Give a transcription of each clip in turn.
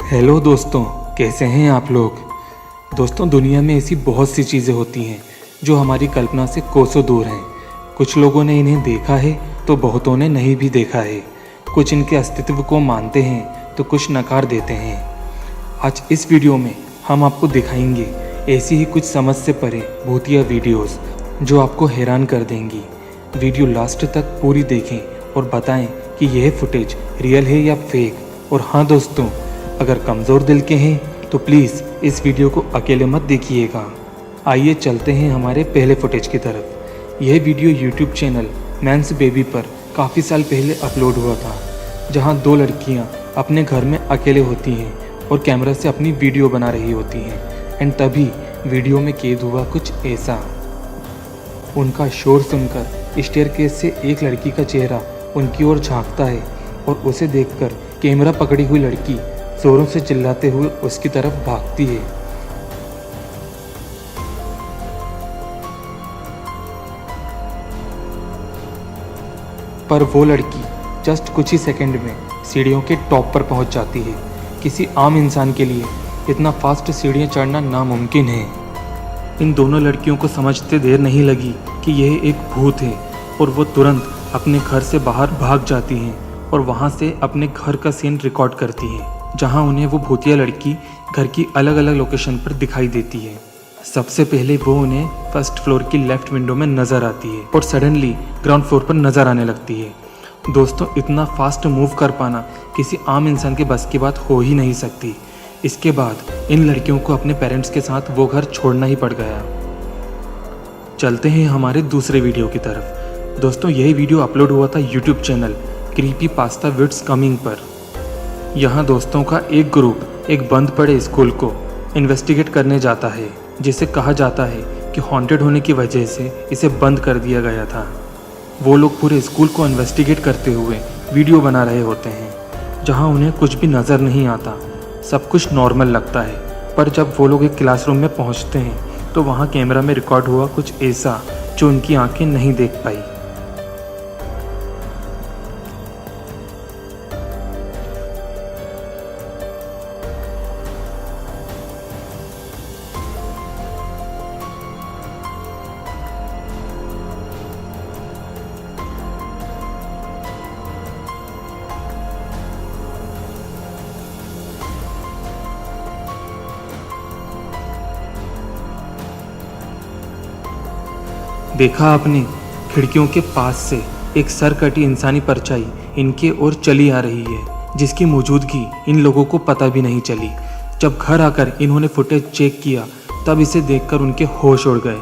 Hello दोस्तों, कैसे हैं आप लोग। दोस्तों, दुनिया में ऐसी बहुत सी चीज़ें होती हैं जो हमारी कल्पना से कोसों दूर हैं। कुछ लोगों ने इन्हें देखा है तो बहुतों ने नहीं भी देखा है। कुछ इनके अस्तित्व को मानते हैं तो कुछ नकार देते हैं। आज इस वीडियो में हम आपको दिखाएंगे ऐसी ही कुछ समझ से परे भूतिया वीडियोस जो आपको हैरान कर देंगी। वीडियो लास्ट तक पूरी देखें और बताएं कि यह फुटेज रियल है या फेक। और हाँ दोस्तों, अगर कमज़ोर दिल के हैं तो प्लीज़ इस वीडियो को अकेले मत देखिएगा। आइए चलते हैं हमारे पहले फुटेज की तरफ। यह वीडियो यूट्यूब चैनल मैंस बेबी पर काफ़ी साल पहले अपलोड हुआ था, जहां दो लड़कियां अपने घर में अकेले होती हैं और कैमरा से अपनी वीडियो बना रही होती हैं। एंड तभी वीडियो में कैद हुआ कुछ ऐसा। उनका शोर सुनकर स्टेयरकेस से एक लड़की का चेहरा उनकी ओर झांकता है और उसे देखकर कैमरा पकड़ी हुई लड़की जोरों से चिल्लाते हुए उसकी तरफ भागती है। पर वो लड़की जस्ट कुछ ही सेकंड में सीढ़ियों के टॉप पर पहुंच जाती है। किसी आम इंसान के लिए इतना फास्ट सीढ़ियां चढ़ना नामुमकिन है। इन दोनों लड़कियों को समझते देर नहीं लगी कि यह एक भूत है और वो तुरंत अपने घर से बाहर भाग जाती हैं और वहां से अपने घर का सीन रिकॉर्ड करती हैं, जहां उन्हें वो भूतिया लड़की घर की अलग अलग लोकेशन पर दिखाई देती है। सबसे पहले वो उन्हें फर्स्ट फ्लोर की लेफ्ट विंडो में नज़र आती है और सडनली ग्राउंड फ्लोर पर नज़र आने लगती है। दोस्तों, इतना फास्ट मूव कर पाना किसी आम इंसान के बस की बात हो ही नहीं सकती। इसके बाद इन लड़कियों को अपने पेरेंट्स के साथ वो घर छोड़ना ही पड़ गया। चलते हैं हमारे दूसरे वीडियो की तरफ। दोस्तों, यही वीडियो अपलोड हुआ था YouTube channel creepy pasta vids coming पर। यहाँ दोस्तों का एक ग्रुप एक बंद पड़े स्कूल को इन्वेस्टिगेट करने जाता है, जिसे कहा जाता है कि हॉन्टेड होने की वजह से इसे बंद कर दिया गया था। वो लोग पूरे स्कूल को इन्वेस्टिगेट करते हुए वीडियो बना रहे होते हैं, जहाँ उन्हें कुछ भी नज़र नहीं आता। सब कुछ नॉर्मल लगता है, पर जब वो लोग एक क्लासरूम में पहुँचते हैं तो वहाँ कैमरा में रिकॉर्ड हुआ कुछ ऐसा जो उनकी आंखें नहीं देख पाई। देखा आपने, खिड़कियों के पास से एक सरकटी इंसानी परछाई इनके ओर चली आ रही है, जिसकी मौजूदगी इन लोगों को पता भी नहीं चली। जब घर आकर इन्होंने फुटेज चेक किया तब इसे देखकर उनके होश उड़ गए।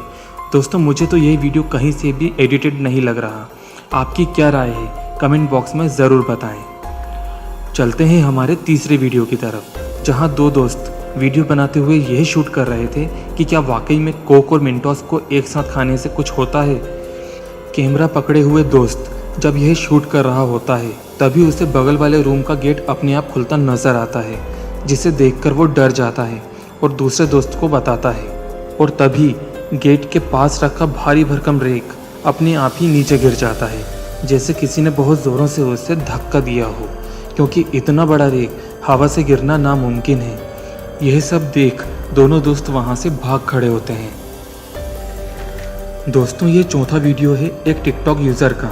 दोस्तों, मुझे तो यही वीडियो कहीं से भी एडिटेड नहीं लग रहा। आपकी क्या राय है कमेंट बॉक्स में ज़रूर बताएं। चलते हैं हमारे तीसरे वीडियो की तरफ, जहां दो दोस्त वीडियो बनाते हुए यह शूट कर रहे थे कि क्या वाकई में कोक और मिंटोस को एक साथ खाने से कुछ होता है। कैमरा पकड़े हुए दोस्त जब यह शूट कर रहा होता है तभी उसे बगल वाले रूम का गेट अपने आप खुलता नजर आता है, जिसे देखकर वो डर जाता है और दूसरे दोस्त को बताता है। और तभी गेट के पास रखा भारी भरकम रेक अपने आप ही नीचे गिर जाता है, जैसे किसी ने बहुत ज़ोरों से उसे धक्का दिया हो, क्योंकि इतना बड़ा रेक हवा से गिरना नामुमकिन है। यह सब देख दोनों दोस्त वहां से भाग खड़े होते हैं। दोस्तों, ये चौथा वीडियो है एक टिकटॉक यूज़र का,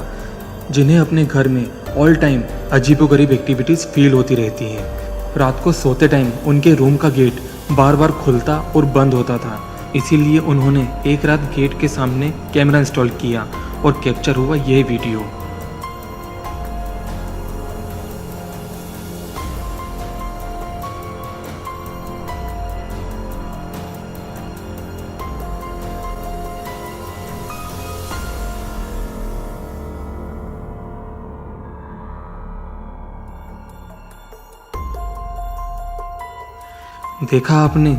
जिन्हें अपने घर में ऑल टाइम अजीबोगरीब एक्टिविटीज़ फील होती रहती हैं। रात को सोते टाइम उनके रूम का गेट बार बार खुलता और बंद होता था, इसीलिए उन्होंने एक रात गेट के सामने कैमरा इंस्टॉल किया और कैप्चर हुआ यह वीडियो। देखा आपने,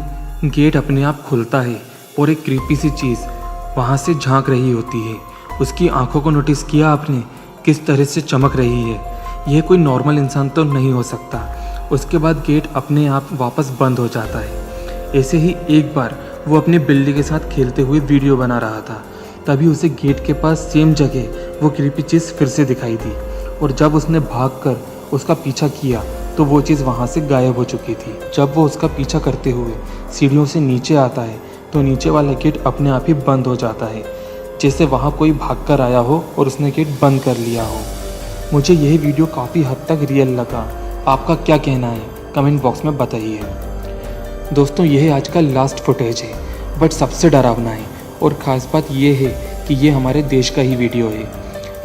गेट अपने आप खुलता है और एक क्रीपी सी चीज़ वहाँ से झांक रही होती है। उसकी आंखों को नोटिस किया आपने, किस तरह से चमक रही है। यह कोई नॉर्मल इंसान तो नहीं हो सकता। उसके बाद गेट अपने आप वापस बंद हो जाता है। ऐसे ही एक बार वो अपने बिल्ली के साथ खेलते हुए वीडियो बना रहा था, तभी उसे गेट के पास सेम जगह वो क्रीपी चीज़ फिर से दिखाई दी और जब उसने भागकर उसका पीछा किया तो वो चीज़ वहाँ से गायब हो चुकी थी। जब वो उसका पीछा करते हुए सीढ़ियों से नीचे आता है तो नीचे वाला गेट अपने आप ही बंद हो जाता है, जैसे वहाँ कोई भाग कर आया हो और उसने गेट बंद कर लिया हो। मुझे यह वीडियो काफ़ी हद तक रियल लगा। आपका क्या कहना है कमेंट बॉक्स में बताइए। दोस्तों, यह आज का लास्ट फुटेज है, बट सबसे डरावना है। और ख़ास बात यह है कि ये हमारे देश का ही वीडियो है।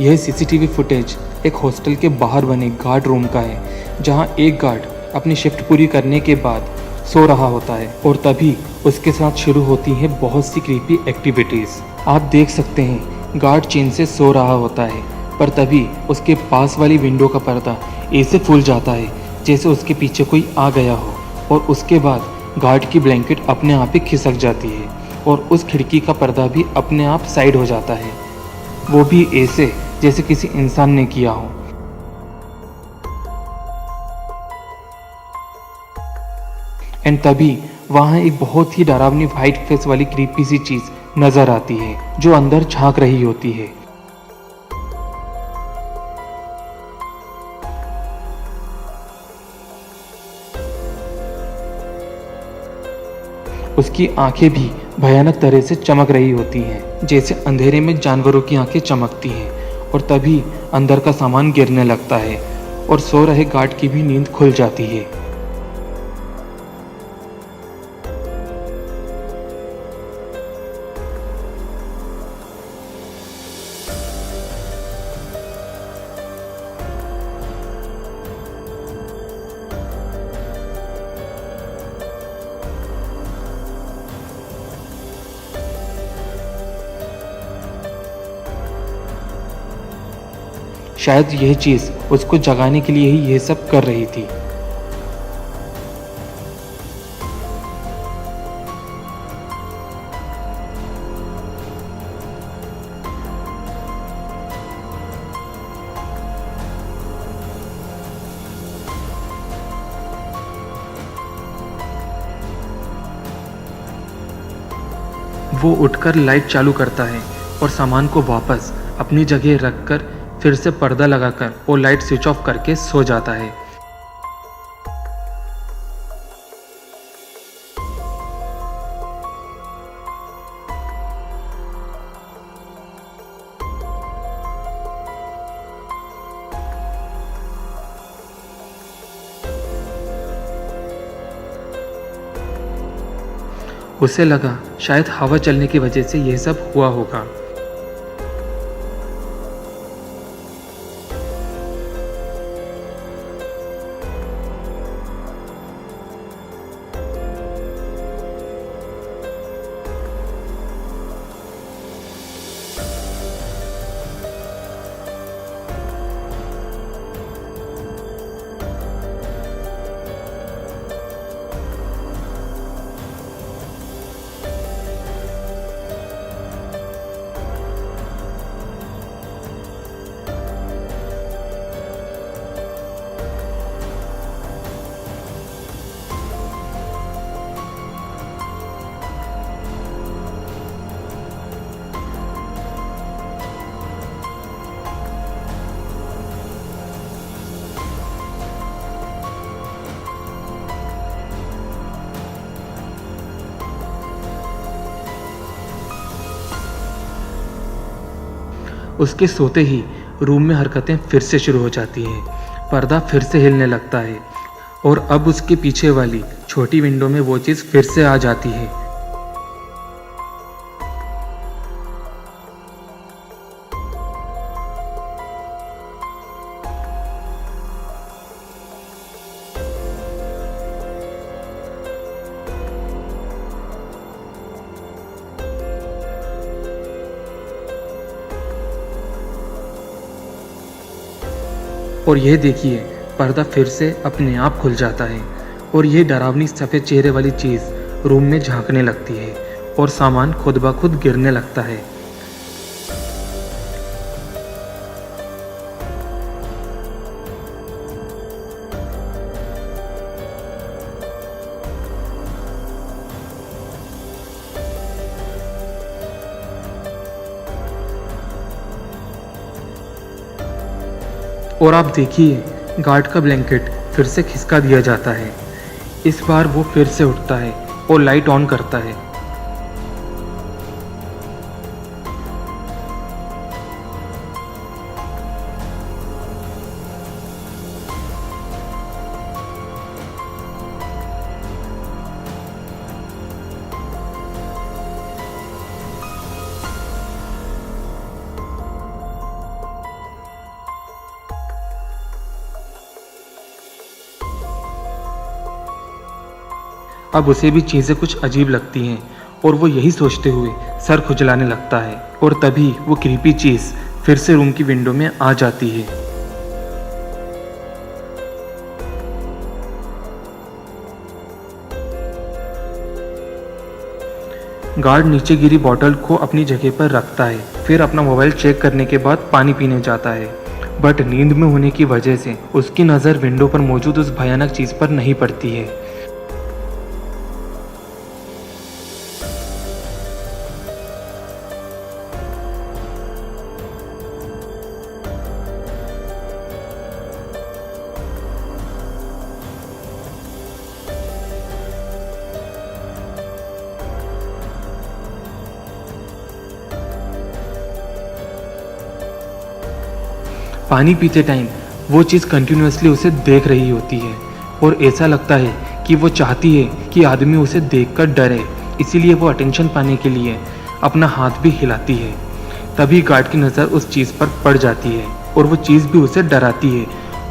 यह सीसीटीवी फुटेज एक हॉस्टल के बाहर बने गार्ड रूम का है, जहां एक गार्ड अपनी शिफ्ट पूरी करने के बाद सो रहा होता है और तभी उसके साथ शुरू होती हैं बहुत सी क्रीपी एक्टिविटीज़। आप देख सकते हैं गार्ड चैन से सो रहा होता है, पर तभी उसके पास वाली विंडो का पर्दा ऐसे फूल जाता है जैसे उसके पीछे कोई आ गया हो, और उसके बाद गार्ड की ब्लैंकेट अपने आप ही खिसक जाती है और उस खिड़की का पर्दा भी अपने आप साइड हो जाता है, वो भी ऐसे जैसे किसी इंसान ने किया हो। एंड तभी वहाँ एक बहुत ही डरावनी वाइट फेस वाली क्रीपी सी चीज नजर आती है जो अंदर झांक रही होती है। उसकी आंखें भी भयानक तरह से चमक रही होती हैं, जैसे अंधेरे में जानवरों की आंखें चमकती हैं। और तभी अंदर का सामान गिरने लगता है और सो रहे गार्ड की भी नींद खुल जाती है। शायद यह चीज उसको जगाने के लिए ही यह सब कर रही थी। वो उठकर लाइट चालू करता है और सामान को वापस अपनी जगह रखकर फिर से पर्दा लगाकर और लाइट स्विच ऑफ करके सो जाता है। उसे लगा शायद हवा चलने की वजह से यह सब हुआ होगा। उसके सोते ही रूम में हरकतें फिर से शुरू हो जाती हैं। पर्दा फिर से हिलने लगता है और अब उसके पीछे वाली छोटी विंडो में वो चीज़ फिर से आ जाती है। और यह देखिए, पर्दा फिर से अपने आप खुल जाता है और यह डरावनी सफ़ेद चेहरे वाली चीज़ रूम में झांकने लगती है और सामान खुद ब खुद गिरने लगता है। और आप देखिए, गार्ड का ब्लैंकेट फिर से खिसका दिया जाता है। इस बार वो फिर से उठता है और लाइट ऑन करता है। अब उसे भी चीज़ें कुछ अजीब लगती हैं और वो यही सोचते हुए सर खुजलाने लगता है और तभी वो क्रीपी चीज़ फिर से रूम की विंडो में आ जाती है। गार्ड नीचे गिरी बॉटल को अपनी जगह पर रखता है, फिर अपना मोबाइल चेक करने के बाद पानी पीने जाता है। बट नींद में होने की वजह से उसकी नज़र विंडो पर मौजूद उस भयानक चीज़ पर नहीं पड़ती है। पानी पीते टाइम वो चीज़ कंटिन्यूअसली उसे देख रही होती है और ऐसा लगता है कि वो चाहती है कि आदमी उसे देखकर डरे, इसीलिए वो अटेंशन पाने के लिए अपना हाथ भी हिलाती है। तभी गार्ड की नज़र उस चीज़ पर पड़ जाती है और वो चीज़ भी उसे डराती है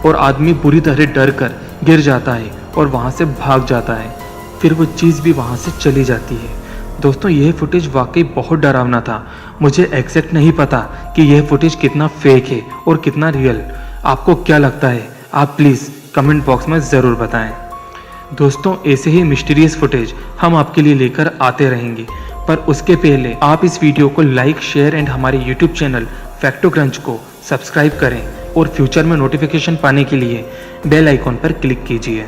और आदमी बुरी तरह डर कर गिर जाता है और वहाँ से भाग जाता है। फिर वो चीज़ भी वहाँ से चली जाती है। दोस्तों, यह फुटेज वाकई बहुत डरावना था। मुझे एग्जैक्ट नहीं पता कि यह फुटेज कितना फेक है और कितना रियल। आपको क्या लगता है? आप प्लीज़ कमेंट बॉक्स में ज़रूर बताएं। दोस्तों, ऐसे ही मिस्टीरियस फुटेज हम आपके लिए लेकर आते रहेंगे, पर उसके पहले आप इस वीडियो को लाइक, शेयर एंड हमारे यूट्यूब चैनल फैक्टो क्रंच को सब्सक्राइब करें और फ्यूचर में नोटिफिकेशन पाने के लिए बेल आइकॉन पर क्लिक कीजिए।